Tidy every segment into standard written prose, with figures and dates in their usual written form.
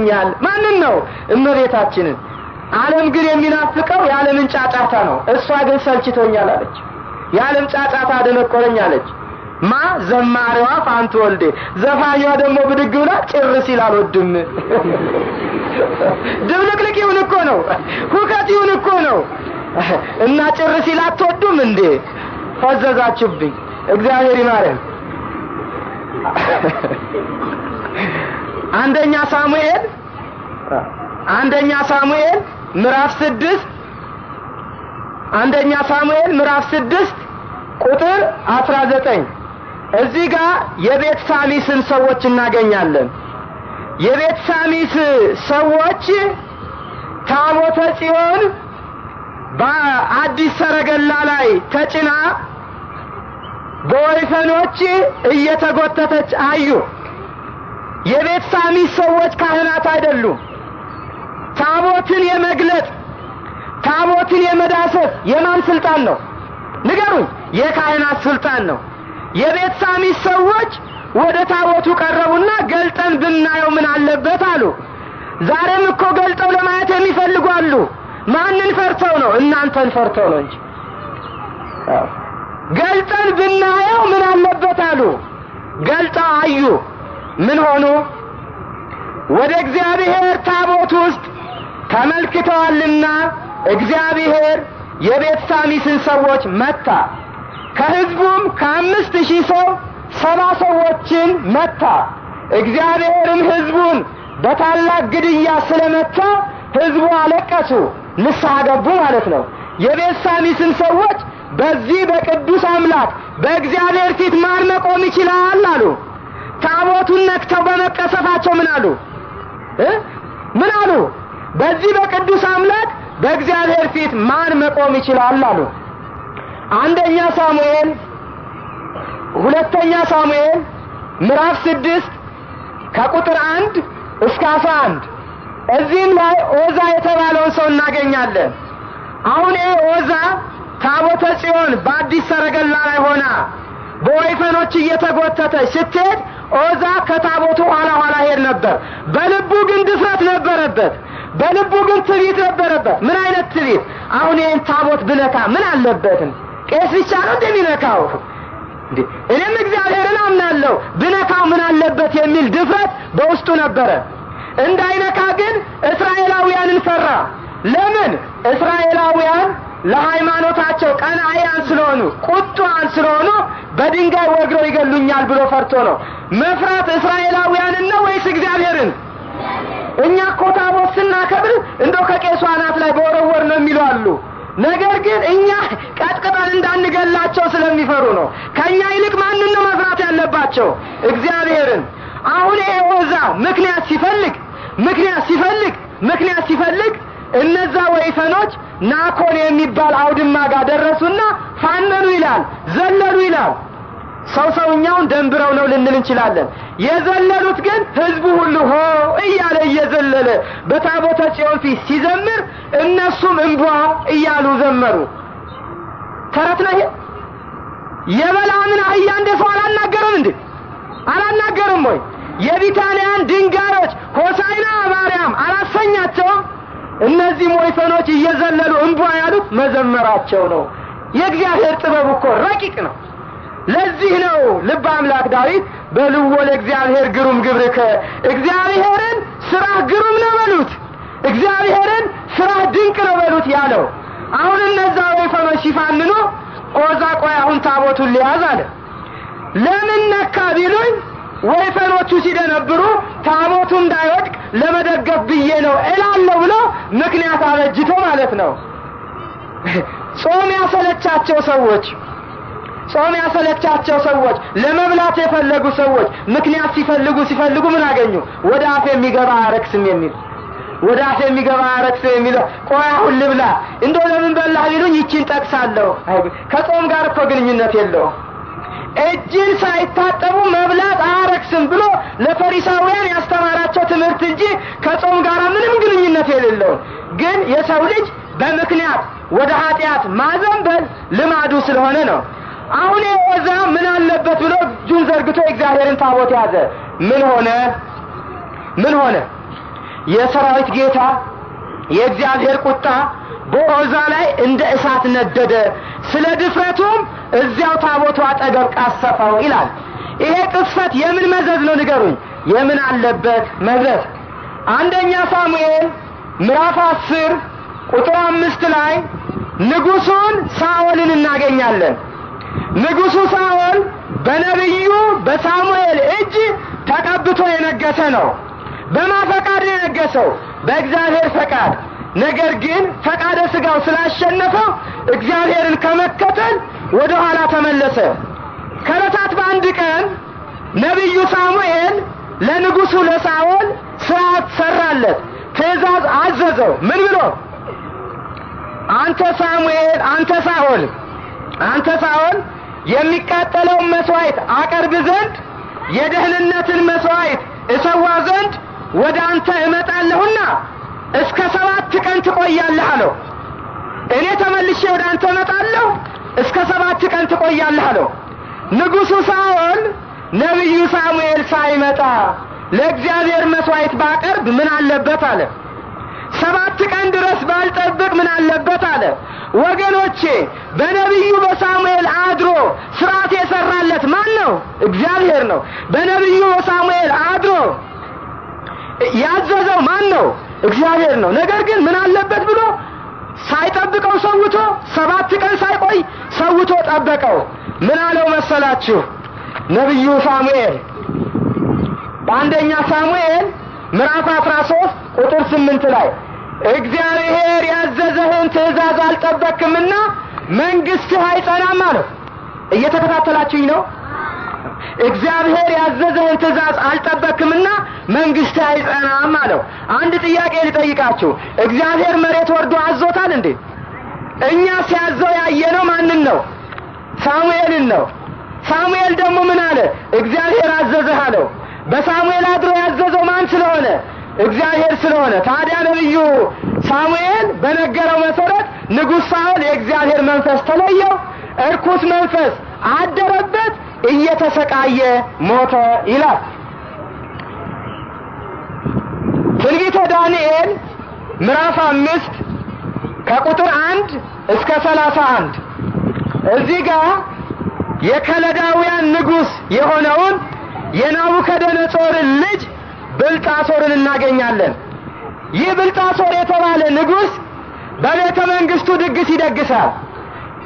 ሰልችቶኛል። ማንን ነው? እመቤታችንን። ዓለም ግን የሚናፍቀው የዓለምን ጫጫታ ነው። እሷ ግን ሰልችቶኛል አለች። የዓለም ጫጫታ አደነቆረኝ አለች። ማ ዘማሪዋ ፋንቱ ወልዴ። ዘፋኟ ደግሞ ብድግ ብላ ጭር ሲል አልወድም። ድብልቅልቅ ይሁን እኮ ነው፣ ሁከት ይሁን እኮ ነው። እና ጭር ሲል አትወዱም እንዴ? ፈዘዛችሁብኝ። እግዚአብሔር ይማረን። አንደኛ ሳሙኤል ምዕራፍ 6 ቁጥር 19 እዚህ ጋር የቤት ሳሚስን ሰዎች እናገኛለን። የቤት ሳሚስ ሰዎች ታቦተ ጽዮን በአዲስ ሰረገላ ላይ ተጭና በወይፈኖች እየተጎተተች አዩ። የቤት ሳሚስ ሰዎች ካህናት አይደሉም። ታቦትን የመግለጥ ታቦትን የመዳሰስ የማን ስልጣን ነው? ንገሩኝ። የካህናት ስልጣን ነው። የቤት ሳሚስ ሰዎች ወደ ታቦቱ ቀረቡና ገልጠን ብናየው ምን አለበት አሉ። ዛሬም እኮ ገልጠው ለማየት የሚፈልጉ አሉ። ማንን ፈርተው ነው? እናንተን ፈርተው ነው እንጂ። ገልጠን ብናየው ምን አለበት አሉ። ገልጠው አዩ። ምን ሆኑ? ወደ እግዚአብሔር ታቦት ውስጥ ተመልክተዋልና እግዚአብሔር የቤት ሳሚስን ሰዎች መታ። ከህዝቡም 5000 ሰው 70 ሰዎችን መታ። እግዚአብሔርም ህዝቡን በታላቅ ግድያ ስለመታ ህዝቡ አለቀሱ፣ ንስሐ ገቡ ማለት ነው። የቤት ሳሚስን ሰዎች በዚህ በቅዱስ አምላክ በእግዚአብሔር ፊት ማን መቆም ይችላል አሉ። ታቦቱን ነክተው በመቀሰፋቸው ምን አሉ? ምን አሉ? በዚህ በቅዱስ አምላክ በእግዚአብሔር ፊት ማን መቆም ይችላል አሉ። ሁለተኛ ሳሙኤል ምዕራፍ 6 ከቁጥር 1 እስከ 11 እዚህም ላይ ኦዛ የተባለውን ሰው እናገኛለን። አሁን ኦዛ ታቦተ ጽዮን በአዲስ ሰረገላ ላይ ሆና በወይፈኖች እየተጎተተች ስትሄድ ኦዛ ከታቦቱ ኋላ ሄድ ነበር። በልቡ ግን ድፍረት ነበረበት። በልቡ ግን ትዕቢት ነበረበት። ምን አይነት ትዕቢት? አሁን ይህን ታቦት ብነካ ምን አለበትም? ቄስ ብቻ ነው እንደሚነካው እንዴ? እኔም እግዚአብሔርን አምናለሁ ብነካው ምን አለበት የሚል ድፍረት በውስጡ ነበረ። እንዳይነካ ግን እስራኤላውያንን ፈራ። ለምን? እስራኤላውያን ለሃይማኖታቸው ቀናኢያን ስለሆኑ ቁጡዓን ስለሆኑ በድንጋይ ወግረው ይገሉኛል ብሎ ፈርቶ ነው። መፍራት እስራኤላውያንን ነው ወይስ እግዚአብሔርን? እኛ እኮ ታቦት ስናከብር እንደው ከቄሱ አናት ላይ በወረወር ነው የሚሉ አሉ። ነገር ግን እኛ ቀጥቅጠን እንዳንገላቸው ስለሚፈሩ ነው። ከኛ ይልቅ ማንን ነው መፍራት ያለባቸው? እግዚአብሔርን። አሁን ኦዛ ምክንያት ሲፈልግ እነዛ ወይፈኖች ናኮን የሚባል አውድማ ጋር ደረሱና ፋነኑ ይላል፣ ዘለሉ ይላል። ሰውኛውን ደንብረው ነው ልንል እንችላለን። የዘለሉት ግን ህዝቡ ሁሉ ሆ እያለ እየዘለለ በታቦተ ጽዮን ፊት ሲዘምር እነሱም እንቧ እያሉ ዘመሩ። ተረት ነው። የበለዓምን አህያ እንደሰው አላናገርም ወይ? የቢታንያን ድንጋዮች ሆሳዕና ማርያም አላሰኛቸውም? እነዚህ ወይፈኖች እየዘለሉ እንቧ ያሉት መዘመራቸው ነው። የእግዚአብሔር ጥበብ እኮ ረቂቅ ነው። ለዚህ ነው ልበ አምላክ ዳዊት በልዎ ለእግዚአብሔር ግሩም ግብርከ፣ እግዚአብሔርን ስራ ግሩም ነው በሉት፣ እግዚአብሔርን ስራ ድንቅ ነው በሉት ያለው። አሁን እነዛ ወይፈኖች ሲፋንኑ ኦዛ ቆይ አሁን ታቦቱን ሊያዝ አለ። ለምን ነካ ቢሉኝ ወይፈኖቹ ሲደነብሩ ታቦቱ እንዳይወድቅ ለመደገፍ ብዬ ነው እላለሁ ብሎ ምክንያት አበጅቶ ማለት ነው። ጾም ያሰለቻቸው ሰዎች ለመብላት የፈለጉ ሰዎች ምክንያት ሲፈልጉ ምን አገኙ? ወደ አፍ የሚገባ አረክስም የሚል ቆይ አሁን ልብላ እንደው ለምን በላህ ቢሉኝ ይቺን ጠቅሳለሁ። ከጾም ጋር እኮ ግንኙነት የለውም። እጅን ሳይታጠቡ መብላት አያረክስም ብሎ ለፈሪሳውያን ያስተማራቸው ትምህርት እንጂ ከጾም ጋር ምንም ግንኙነት የሌለው። ግን የሰው ልጅ በምክንያት ወደ ኃጢአት ማዘንበል ልማዱ ስለሆነ ነው። አሁን ኦዛ ምን አለበት ብሎ እጁን ዘርግቶ እግዚአብሔርን ታቦት ያዘ። ምን ሆነ? የሰራዊት ጌታ የእግዚአብሔር ቁጣ በኦዛ ላይ እንደ እሳት ነደደ፣ ስለ ድፍረቱም እዚያው ታቦቱ አጠገብ ቀሰፈው ይላል። ይሄ ቅስፈት የምን መዘዝ ነው ንገሩኝ? የምን አለበት መዘዝ? አንደኛ ሳሙኤል ምዕራፍ 10 ቁጥር 5 ላይ ንጉሱን ሳኦልን እናገኛለን። ንጉሱ ሳኦል በነብዩ በሳሙኤል እጅ ተቀብቶ የነገሰ ነው። በማፈቃድ የነገሰው በእግዚአብሔር ፈቃድ። ነገር ግን ፈቃደ ስጋው ስላሸነፈው እግዚአብሔርን ከመከተል ወደ ኋላ ተመለሰ። ከዕለታት በአንድ ቀን ነብዩ ሳሙኤል ለንጉሱ ለሳኦል ሥርዓት ሰራለት፣ ትእዛዝ አዘዘው። ምን ብሎ? አንተ ሳኦል የሚቃጠለውን መስዋዕት አቀርብ ዘንድ የደህንነትን መስዋዕት እሰዋ ዘንድ ወደ አንተ እመጣለሁና እስከ 7 ቀን ትቆያለህ አለው። እኔ ተመልሼ ወደ አንተ እመጣለሁ፣ እስከ 7 ቀን ትቆያለህ አለው። ንጉሱ ሳኦል ነብዩ ሳሙኤል ሳይመጣ ለእግዚአብሔር መስዋዕት ባቀርብ ምን አለበት አለ። 7 ቀን ድረስ ባልጠብቅ ምን አለበት አለ። ወገኖቼ በነብዩ በሳሙኤል አድሮ ሥርዓት የሰራለት ማን ነው? እግዚአብሔር ነው። በነብዩ በሳሙኤል አድሮ ያዘዘው ማን ነው? እግዚአብሔር ነው። ነገር ግን ምን አለበት ብሎ ሳይጠብቀው ሰውቶ 7 ቀን ሳይቆይ ሰውቶ ጠበቀው። ምን አለው መሰላችሁ? ነብዩ ሳሙኤል በአንደኛ ሳሙኤል ምዕራፍ 13 ቁጥር 8 ላይ እግዚአብሔር ያዘዘህን ትእዛዝ አልጠበቅምና መንግስትህ አይጸናም አለው። እየተከታተላችሁኝ ነው? እግዚአብሔር ያዘዘህን ትእዛዝ አልጠበቅምና መንግስትህ አይጸናም አለው። አንድ ጥያቄ ልጠይቃችሁ። እግዚአብሔር መሬት ወርዶ አዞታል እንዴ? እኛ ሲያዘው ያየነው ማንን ነው? ሳሙኤልን ነው። ሳሙኤል ደግሞ ምን አለ? እግዚአብሔር አዘዘህ አለው። በሳሙኤል አድሮ ያዘዘው ማን ስለሆነ? እግዚአብሔር ስለሆነ። ታዲያ ነብዩ ሳሙኤል በነገረው መሰረት ንጉሥ ሳኦል የእግዚአብሔር መንፈስ ተለየው፣ እርኩስ መንፈስ አደረበት፣ እየተሰቃየ ሞተ ይላል። ትንቢተ ዳንኤል ምዕራፍ 5 ከቁጥር 1 እስከ 31 እዚህ ጋር የከለዳውያን ንጉሥ የሆነውን የናቡከደነጾርን ልጅ ብልጣሶርን እናገኛለን። ይህ ብልጣሶር የተባለ ንጉሥ በቤተ መንግስቱ ድግስ ይደግሳል።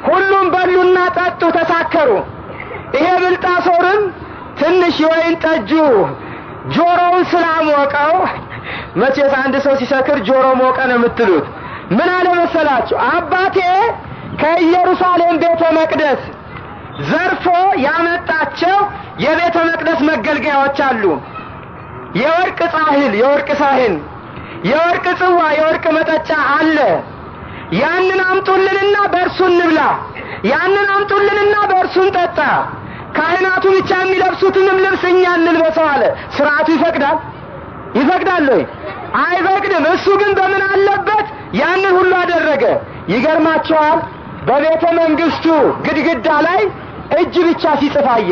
ሁሉም በሉና ጠጡ፣ ተሳከሩ። ይሄ ብልጣሶርም ትንሽ የወይን ጠጁ ጆሮውን ስላሞቀው፣ መቼስ አንድ ሰው ሲሰክር ጆሮ ሞቀ ነው የምትሉት። ምን አለ መሰላችሁ? አባቴ ከኢየሩሳሌም ቤተ መቅደስ ዘርፎ ያመጣቸው የቤተ መቅደስ መገልገያዎች አሉ። የወርቅ ጻሕል፣ የወርቅ ሳህን፣ የወርቅ ጽዋ፣ የወርቅ መጠጫ አለ። ያንን አምጡልንና በእርሱ እንብላ፣ ያንን አምጡልንና በእርሱ እንጠጣ። ካህናቱ ብቻ የሚለብሱትንም ልብስ እኛ እንልበሰው አለ። ሥርዓቱ ይፈቅዳል? ይፈቅዳል ወይ? አይፈቅድም። እሱ ግን በምን አለበት ያንን ሁሉ አደረገ። ይገርማቸዋል። በቤተ መንግስቱ ግድግዳ ላይ እጅ ብቻ ሲጽፍ አየ።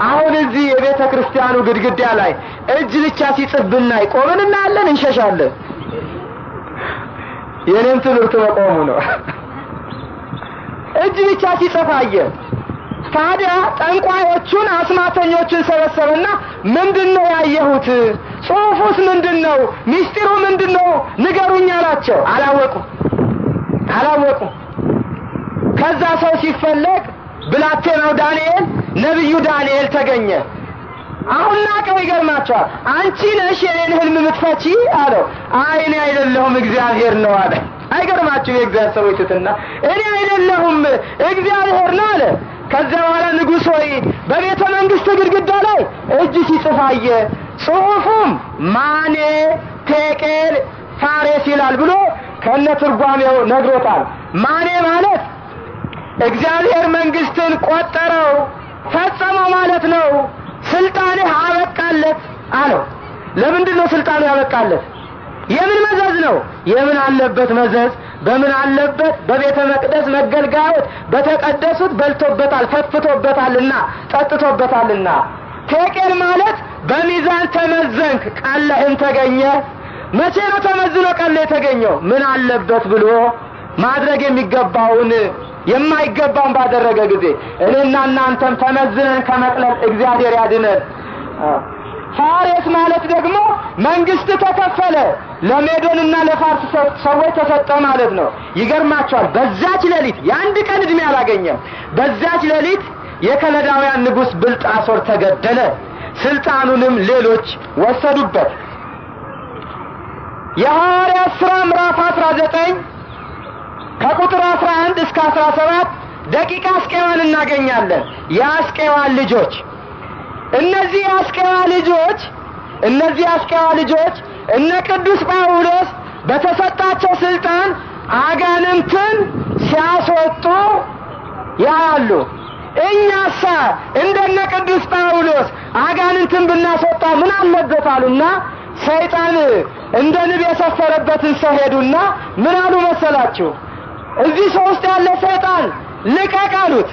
አሁን እዚህ የቤተ ክርስቲያኑ ግድግዳ ላይ እጅ ብቻ ሲጽፍ ብናይ ቆመን እናያለን? እንሸሻለን? የኔም ትምህርት መቆሙ ነው። እጅ ብቻ ሲጽፍ አየ። ታዲያ ጠንቋዮቹን አስማተኞችን ሰበሰበና ምንድነው ያየሁት? ጽሑፉስ ምንድነው? ሚስጢሩ ምንድነው? ንገሩኝ አላቸው። አላወቁ። ከዛ ሰው ሲፈለግ ብላቴናው ዳንኤል፣ ነብዩ ዳንኤል ተገኘ። አሁን ናቀው። ይገርማቸዋል። አንቺ ነሽ የኔን ህልም የምትፈቺ አለው። አይ እኔ አይደለሁም እግዚአብሔር ነው አለ። አይገርማችሁ? የእግዚአብሔር ሰዎች ትትና እኔ አይደለሁም እግዚአብሔር ነው አለ። ከዛ በኋላ ንጉሥ ሆይ በቤተ መንግስት ግድግዳ ላይ እጅ ሲጽፍ አየ። ጽሑፉም ማኔ ቴቄል ፋሬስ ይላል ብሎ ከነ ትርጓሜው ነግሮታል። ማኔ ማለት እግዚአብሔር መንግስትን ቆጠረው ፈጸመው ማለት ነው። ስልጣንህ አበቃለት አለው። ለምንድን ነው ስልጣኑ ያበቃለት? የምን መዘዝ ነው? የምን አለበት መዘዝ? በምን አለበት? በቤተ መቅደስ መገልጋዮች በተቀደሱት በልቶበታል፣ ፈትቶበታልና ጠጥቶበታልና። ቴቄል ማለት በሚዛን ተመዘንክ ቀለህም ተገኘ። መቼ ነው ተመዝኖ ቀን የተገኘው? ምን አለበት ብሎ ማድረግ የሚገባውን የማይገባውን ባደረገ ጊዜ እኔና እናንተም ተመዝነን ከመቅለል እግዚአብሔር ያድነን። ፋሬስ ማለት ደግሞ መንግስት ተከፈለ፣ ለሜዶንና ለፋርስ ሰዎች ተሰጠ ማለት ነው። ይገርማቸዋል። በዛች ሌሊት የአንድ ቀን እድሜ አላገኘም። በዛች ሌሊት የከለዳውያን ንጉስ ብልጣሶር ተገደለ፣ ስልጣኑንም ሌሎች ወሰዱበት። የሐዋርያት ሥራ ምዕራፍ 19 ከቁጥር 11 እስከ 17 ደቂቀ አስቄዋን እናገኛለን። የአስቄዋን ልጆች እነዚህ አስቄዋ ልጆች እነ ቅዱስ ጳውሎስ በተሰጣቸው ስልጣን አጋንንትን ሲያስወጡ ያሉ። እኛሳ እንደነ ቅዱስ ጳውሎስ አጋንንትን ብናስወጣ ምን አለበት አሉና ሰይጣን እንደ ንብ የሰፈረበትን ሰው ሄዱና ምን አሉ መሰላችሁ? እዚህ ሰው ውስጥ ያለ ሰይጣን ልቀቅ አሉት።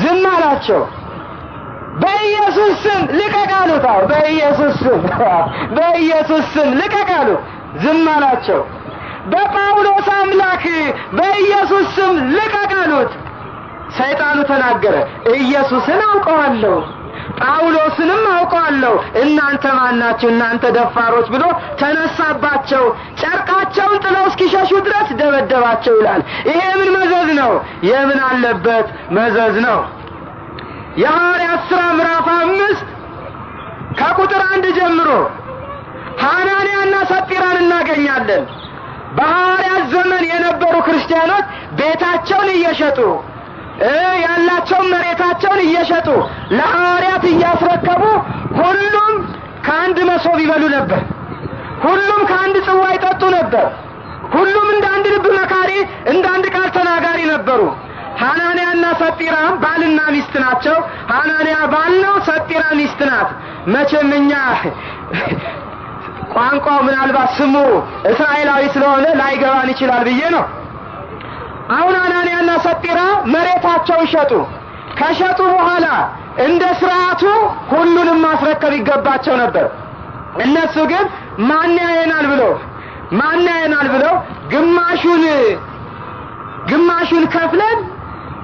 ዝም አላቸው። በኢየሱስ ስም ልቀቅ አሉት። በኢየሱስ ስም ልቀቅ አሉት። ዝም አላቸው። በጳውሎስ አምላክ በኢየሱስ ስም ልቀቅ አሉት። ሰይጣኑ ተናገረ። ኢየሱስን አውቀዋለሁ፣ ጳውሎስንም አውቀዋለሁ፣ እናንተ ማናችሁ እናንተ ደፋሮች ብሎ ተነሳባቸው። ጨርቃቸውን ጥለው እስኪሸሹ ድረስ ደበደባቸው ይላል። ይሄ ምን መዘዝ ነው? የምን አለበት መዘዝ ነው። የሐዋርያት ሥራ ምዕራፍ 5 ከቁጥር 1 ጀምሮ ሐናንያና ሰጲራን እናገኛለን። በሐዋርያት ዘመን የነበሩ ክርስቲያኖች ቤታቸውን እየሸጡ ያላቸውን መሬታቸውን እየሸጡ ለሐዋርያት እያስረከቡ ሁሉም ከአንድ መሶብ ይበሉ ነበር። ሁሉም ከአንድ ጽዋ ይጠጡ ነበር። ሁሉም እንደ አንድ ልብ መካሪ፣ እንደ አንድ ቃል ተናጋሪ ነበሩ። ሐናንያና ሰጲራ ባልና ሚስት ናቸው። ሐናንያ ባል ነው፣ ሰጲራ ሚስት ናት። መቼም እኛ ቋንቋው ምናልባት ስሙ እስራኤላዊ ስለሆነ ላይገባን ይችላል ብዬ ነው። አሁን ሐናንያና ሰጲራ መሬታቸውን ሸጡ። ከሸጡ በኋላ እንደ ስርዓቱ ሁሉንም ማስረከብ ይገባቸው ነበር። እነሱ ግን ማን ያየናል ብለው ግማሹን ከፍለን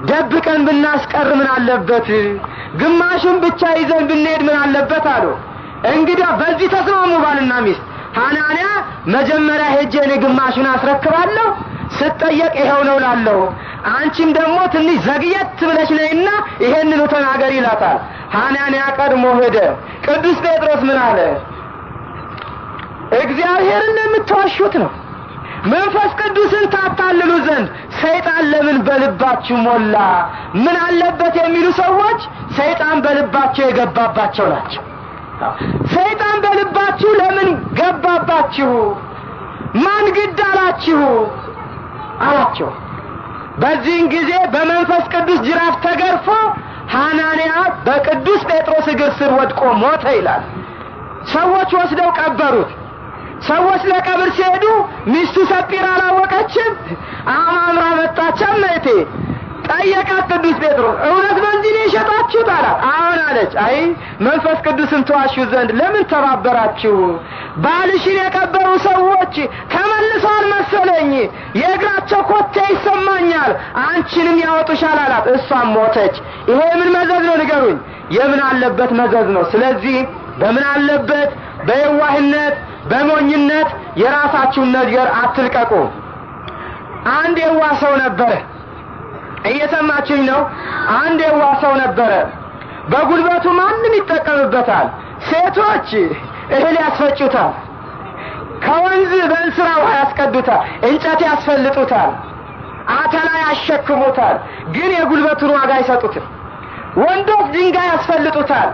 ደብቀን ብናስቀር ምን አለበት፣ ግማሹን ብቻ ይዘን ብንሄድ ምን አለበት አሉ። እንግዲህ በዚህ ተስማሙ ባልና ሚስት። ሐናንያ መጀመሪያ ሄጄ እኔ ግማሹን አስረክባለሁ፣ ስትጠየቅ ይሄው ነው ላለው፣ አንቺም ደግሞ ትንሽ ዘግየት ብለሽ ነይና ይሄንኑ ተናገሪ ይላታል። ሐናንያ ቀድሞ ሄደ። ቅዱስ ጴጥሮስ ምን አለ? እግዚአብሔርን የምትዋሹት ነው፣ መንፈስ ቅዱስን ታታልሉ ዘንድ ሰይጣን ለምን በልባችሁ ሞላ? ምን አለበት የሚሉ ሰዎች ሰይጣን በልባቸው የገባባቸው ናቸው። ሰይጣን በልባችሁ ለምን ገባባችሁ? ማን ግድ አላቸው። በዚህን ጊዜ በመንፈስ ቅዱስ ጅራፍ ተገርፎ ሐናንያ በቅዱስ ጴጥሮስ እግር ስር ወድቆ ሞተ ይላል። ሰዎች ወስደው ቀበሩት። ሰዎች ለቀብር ሲሄዱ ሚስቱ ሰጲራ አላወቀችም። አማምራ መጣች። እመቴ ጠየቃት ቅዱስ ጴጥሮስ፣ እውነት በዚህ ነው የሸጣችሁት አላት። አዎን አለች። አይ መንፈስ ቅዱስን ተዋሹ ዘንድ ለምን ተባበራችሁ? ባልሽን የቀበሩ ሰዎች ተመልሰዋል መሰለኝ፣ የእግራቸው ኮቴ ይሰማኛል፣ አንቺንም ያወጡሻል አላት። እሷም ሞተች። ይሄ ምን መዘዝ ነው ንገሩኝ? የምን አለበት መዘዝ ነው። ስለዚህ በምን አለበት በየዋህነት በሞኝነት የራሳችሁን ነገር አትልቀቁ። አንድ የዋህ ሰው ነበረ። እየሰማችሁኝ ነው? አንድ የዋህ ሰው ነበረ። በጉልበቱ ማንም ይጠቀምበታል። ሴቶች እህል ያስፈጩታል፣ ከወንዝ በእንስራ ውሃ ያስቀዱታል፣ እንጨት ያስፈልጡታል፣ አተላ ያሸክሙታል። ግን የጉልበቱን ዋጋ አይሰጡትም። ወንዶች ድንጋይ ያስፈልጡታል፣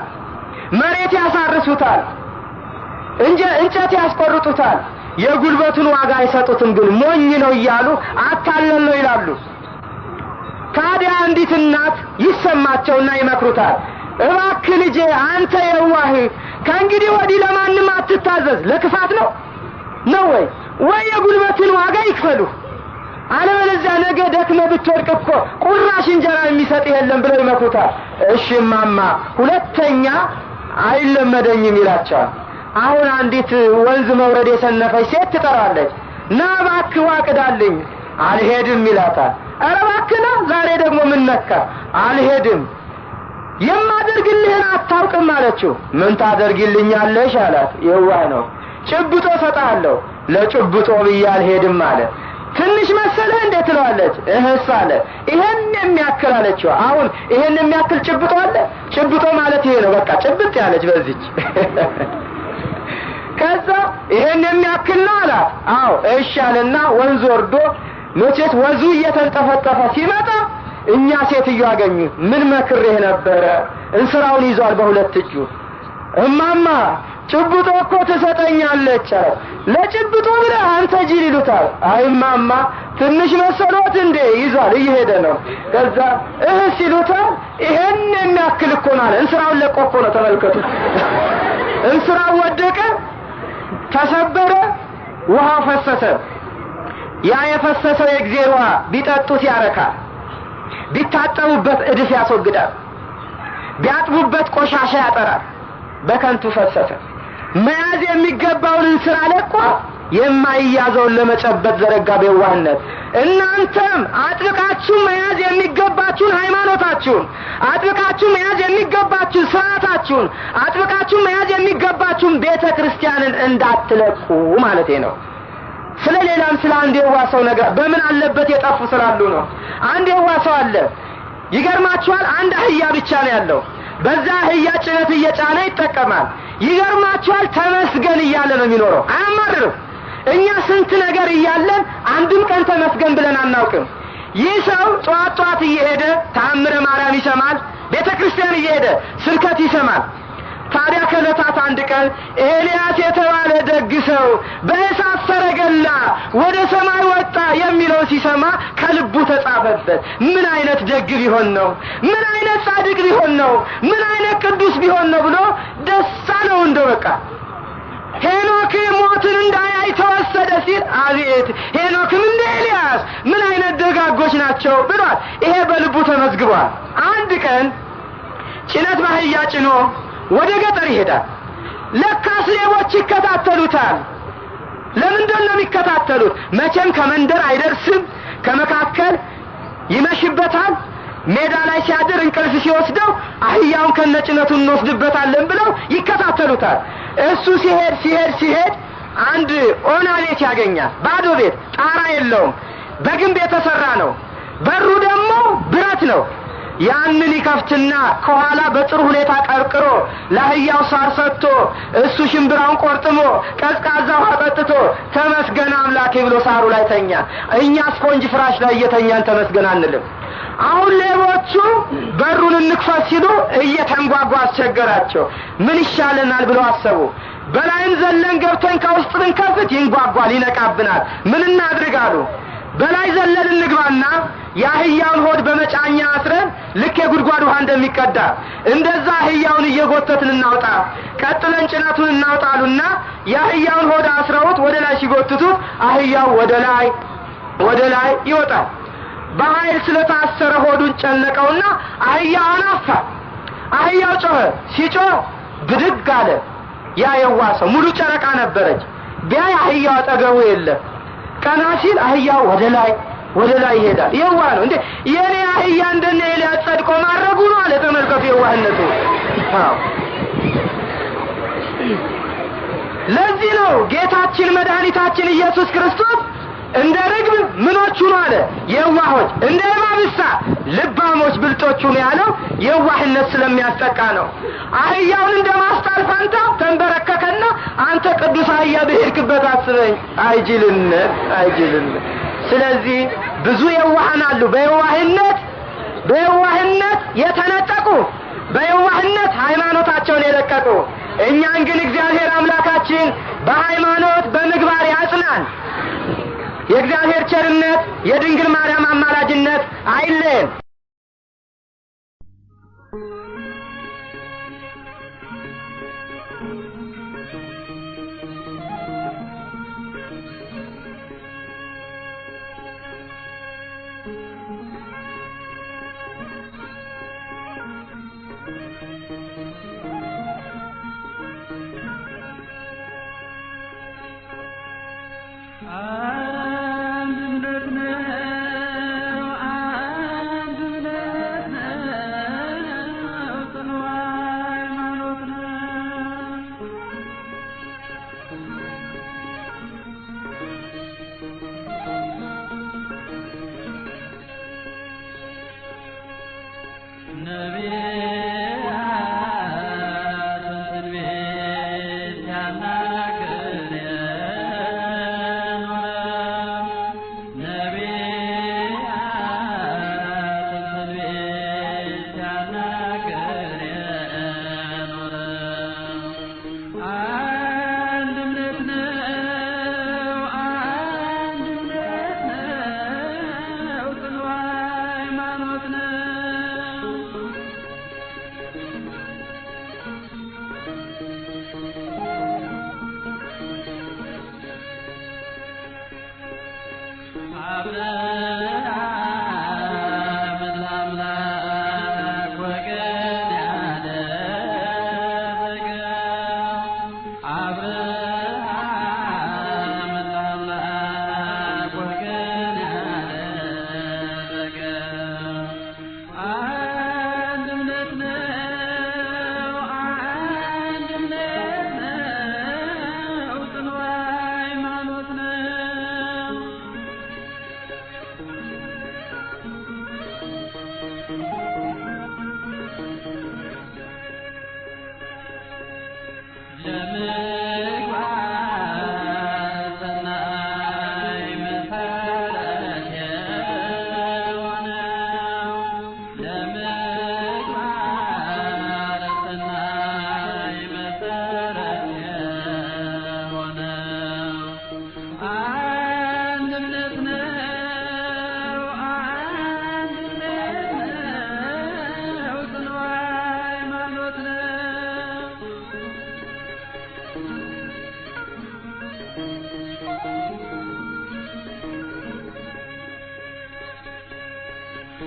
መሬት ያሳርሱታል፣ እንጨት ያስቆርጡታል። የጉልበቱን ዋጋ አይሰጡትም። ግን ሞኝ ነው እያሉ አታለል ነው ይላሉ። ታዲያ አንዲት እናት ይሰማቸውና ይመክሩታል። እባክህ ልጄ አንተ የዋህ ከእንግዲህ ወዲህ ለማንም አትታዘዝ። ለክፋት ነው ወይ የጉልበትን ዋጋ ይክፈሉ፣ አለበለዚያ ነገ ደክመህ ብትወድቅ እኮ ቁራሽ እንጀራ የሚሰጥ የለም ብለው ይመክሩታል። እሺ ማማ ሁለተኛ አይለመደኝም ይላቸዋል። አሁን አንዲት ወንዝ መውረድ የሰነፈች ሴት ትጠራለች። ና እባክህ ዋቅዳልኝ። አልሄድም ይላታል። ኧረ እባክህ ና፣ ዛሬ ደግሞ ምን ነካ? አልሄድም። የማደርግልህን አታውቅም አለችው። ምን ታደርግልኛለሽ አላት። የዋህ ነው። ጭብጦ ሰጣለሁ። ለጭብጦ ብዬ አልሄድም አለ። ትንሽ መሰለህ እንዴት ትለዋለች? እህስ አለ። ይሄን የሚያክል አለችው። አሁን ይሄን የሚያክል ጭብጦ አለ? ጭብጦ ማለት ይሄ ነው። በቃ ጭብጥ ያለች በዚች ከዛ ይሄን የሚያክል ነው አላት። አዎ እሺ አለና ወንዝ ወርዶ መቼት ወዙ እየተንጠፈጠፈ ሲመጣ እኛ ሴትዮ አገኙ። ምን መክሬህ ነበረ? እንስራውን ይዟል በሁለት እጁ። እማማ ጭብጦ እኮ ትሰጠኛለች አለ። ለጭብጦ ብለህ አንተ ጅል ይሉታል። አይ እማማ ትንሽ መሰሎት እንዴ? ይዟል እየሄደ ነው። ከዛ ሲሉታል ይሄን የሚያክል እኮ ነው አለ። እንስራውን ለቆ እኮ ነው። ተመልከቱ። እንስራው ወደቀ፣ ተሰበረ፣ ውሃ ፈሰሰ። ያ የፈሰሰው የእግዚአብሔር ውሃ ቢጠጡት ያረካል፣ ቢታጠቡበት እድፍ ያስወግዳል፣ ቢያጥቡበት ቆሻሻ ያጠራል። በከንቱ ፈሰሰ። መያዝ የሚገባውን እንስራ ለቆ የማይያዘውን ለመጨበጥ ዘረጋ በዋህነት። እናንተም አጥብቃችሁ መያዝ የሚገባችሁን ሃይማኖታችሁን፣ አጥብቃችሁ መያዝ የሚገባችሁን ስርዓታችሁን፣ አጥብቃችሁ መያዝ የሚገባችሁን ቤተክርስቲያንን እንዳትለቁ ማለት ነው። ስለሌላም ስለ አንድ የዋሰው ነገር በምን አለበት የጠፉ ስላሉ ነው። አንድ የዋሰው አለ። ይገርማችኋል፣ አንድ አህያ ብቻ ነው ያለው። በዛ አህያ ጭነት እየጫነ ይጠቀማል። ይገርማችኋል፣ ተመስገን እያለ ነው የሚኖረው። አያማርርም። እኛ ስንት ነገር እያለን አንድም ቀን ተመስገን ብለን አናውቅም። ይህ ሰው ጧት እየሄደ ተአምረ ማርያም ይሰማል፣ ቤተክርስቲያን እየሄደ ስብከት ይሰማል። ታዲያ ከዕለታት አንድ ቀን ኤልያስ የተባለ ደግ ሰው በእሳት ሰረገላ ወደ ሰማይ ወጣ የሚለው ሲሰማ ከልቡ ተጻፈበት። ምን አይነት ደግ ቢሆን ነው? ምን አይነት ጻድቅ ቢሆን ነው? ምን አይነት ቅዱስ ቢሆን ነው ብሎ ደስ አለው። እንደው በቃ ሄኖክ ሞትን እንዳያይ ተወሰደ ሲል አቤት ሄኖክም እንደ ኤልያስ ምን አይነት ደጋጎች ናቸው ብሏል። ይሄ በልቡ ተመዝግቧል። አንድ ቀን ጭነት ባህያ ጭኖ ወደ ገጠር ይሄዳል። ለካስ ሌቦች ይከታተሉታል። ለምንድን ነው የሚከታተሉት? መቼም ከመንደር አይደርስም፣ ከመካከል ይመሽበታል። ሜዳ ላይ ሲያድር እንቅልፍ ሲወስደው አህያውን ከነጭነቱ እንወስድበታለን ብለው ይከታተሉታል። እሱ ሲሄድ አንድ ኦና ቤት ያገኛል። ባዶ ቤት፣ ጣራ የለውም፣ በግንብ የተሰራ ነው። በሩ ደግሞ ብረት ነው። ያንን ይከፍትና ከኋላ በጥሩ ሁኔታ ቀርቅሮ ለአህያው ሳር ሰጥቶ እሱ ሽምብራውን ቆርጥሞ ቀዝቃዛ ውሃ ጠጥቶ ተመስገን አምላኬ ብሎ ሳሩ ላይ ተኛ። እኛ ስፖንጅ ፍራሽ ላይ እየተኛን ተመስገን አንልም። አሁን ሌቦቹ በሩን እንክፈት ሲሉ እየተንጓጓ አስቸገራቸው። ምን ይሻለናል ብለው አሰቡ። በላይም ዘለን ገብተን ከውስጥ ብንከፍት ይንጓጓል፣ ይነቃብናል። ምን እናድርግ አሉ። በላይ ዘለን እንግባና የአህያውን ሆድ በመጫኛ አስረን ልክ የጉድጓድ ውሃ እንደሚቀዳ እንደዛ አህያውን እየጎተትን እናውጣ። ቀጥለን ጭነቱን እናውጣሉና የአህያውን ሆድ አስረውት ወደ ላይ ሲጎትቱት አህያው ወደ ላይ ይወጣል። በኃይል ስለታሰረ ሆዱን ጨነቀውና አህያው አናፋ። አህያው ጮኸ። ሲጮህ ብድግ አለ። ያ የዋሰው ሙሉ ጨረቃ ነበረች። ቢያይ አህያው አጠገቡ የለም። ቀና ሲል አህያው ወደ ላይ ይሄዳል። የዋ ነው እንዴ! የኔ አህያ እንደነ ኤልያስ ጸድቆ ማረጉ ነው አለ። ተመልከቱ የዋህነቱ። ለዚህ ነው ጌታችን መድኃኒታችን ኢየሱስ ክርስቶስ እንደ ርግብ ምኖቹ ነው አለ የዋሆች፣ እንደ እባብሳ ልባሞች ብልጦቹ ነው ያለው። የዋህነት ስለሚያስጠቃ ነው። አህያውን እንደ ማስጣል ፋንታ ተንበረከከና አንተ ቅዱስ አህያ በሄድክበት አስበኝ። አይጅልነት። ስለዚህ ብዙ የዋሃን አሉ፣ በየዋህነት የተነጠቁ፣ በየዋህነት ሃይማኖታቸውን የለቀቁ። እኛን ግን እግዚአብሔር አምላካችን በሃይማኖት በምግባር ያጽናን። የእግዚአብሔር ቸርነት የድንግል ማርያም አማላጅነት አይለየን። አንድነት ነው አንድነት ነው ጽኑ ሃይማኖት ነው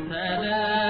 ሰላም